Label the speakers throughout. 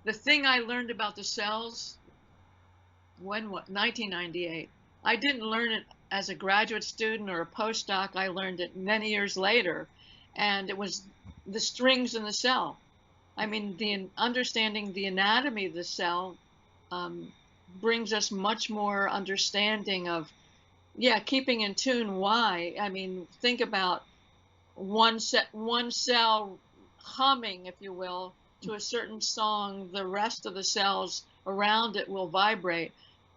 Speaker 1: the thing I learned about the cells, what, 1998. I didn't learn it as a graduate student or a postdoc. I learned it many years later, and it was the strings in the cell. I mean, the understanding the anatomy of the cell um, brings us much more understanding of, yeah, keeping in tune. Why? I mean, think about one cell humming, if you will, to a certain song. The rest of the cells around it will vibrate.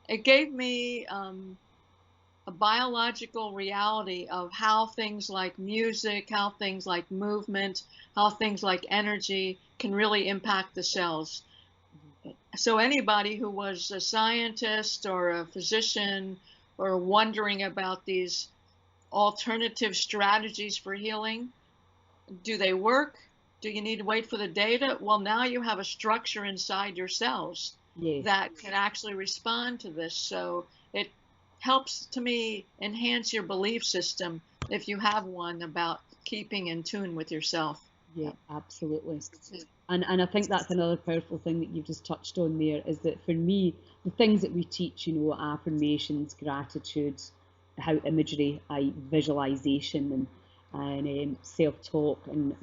Speaker 1: It gave me a biological reality of how things like music, how things like movement, how things like energy can really impact the cells. So anybody who was a scientist or a physician or wondering about these alternative strategies for healing, do they work? Do you need to wait for the data? Well, now you have a structure inside your cells
Speaker 2: Yes.
Speaker 1: that can actually respond to this. So it helps, to me, enhance your belief system if you have one about keeping in tune with yourself.
Speaker 2: Yeah, absolutely. And I think that's another powerful thing that you've just touched on there, is that for me, the things that we teach, affirmations, gratitude, how imagery, visualization, and self-talk and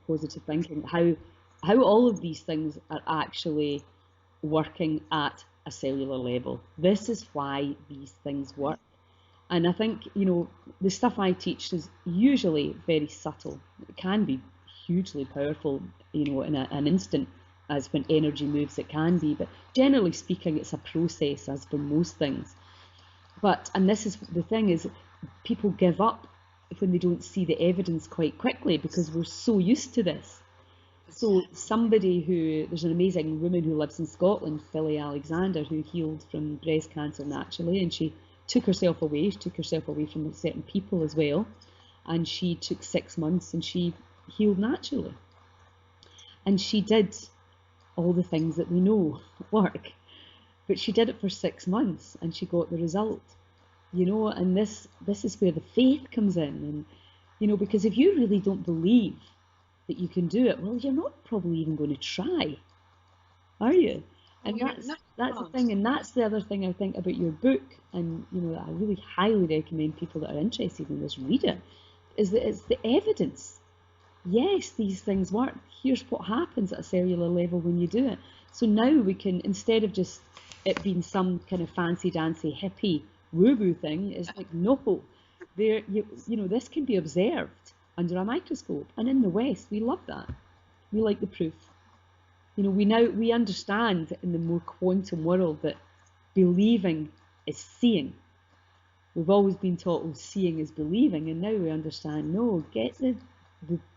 Speaker 2: positive thinking, how all of these things are actually working at a cellular level. This is why these things work. And I think, the stuff I teach is usually very subtle. It can be hugely powerful, in an instant, as when energy moves, it can be. But generally speaking, it's a process, as for most things. And this is the thing, is people give up when they don't see the evidence quite quickly, because we're so used to this. So there's an amazing woman who lives in Scotland, Philly Alexander, who healed from breast cancer naturally, and she took herself away. She took herself away from certain people as well, and she took 6 months, and she healed naturally. And she did all the things that we know work, but she did it for 6 months, and she got the result. And this is where the faith comes in, and because if you really don't believe that you can do it, well, you're not probably even going to try, are you? And that's the thing, and that's the other thing I think about your book, and that I really highly recommend people that are interested in this read it, is that it's the evidence. Yes, these things work. Here's what happens at a cellular level when you do it. So now we can, instead of just it being some kind of fancy dancy hippie woo-woo thing, it's like, no, this can be observed under a microscope. And in the West, we love that. We like the proof. We understand in the more quantum world that believing is seeing. We've always been taught, oh, seeing is believing, and now we understand, no, get the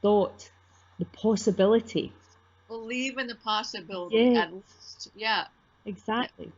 Speaker 2: thought, the possibility.
Speaker 1: Believe in the possibility,
Speaker 2: Yeah,
Speaker 1: at least. Yeah.
Speaker 2: exactly.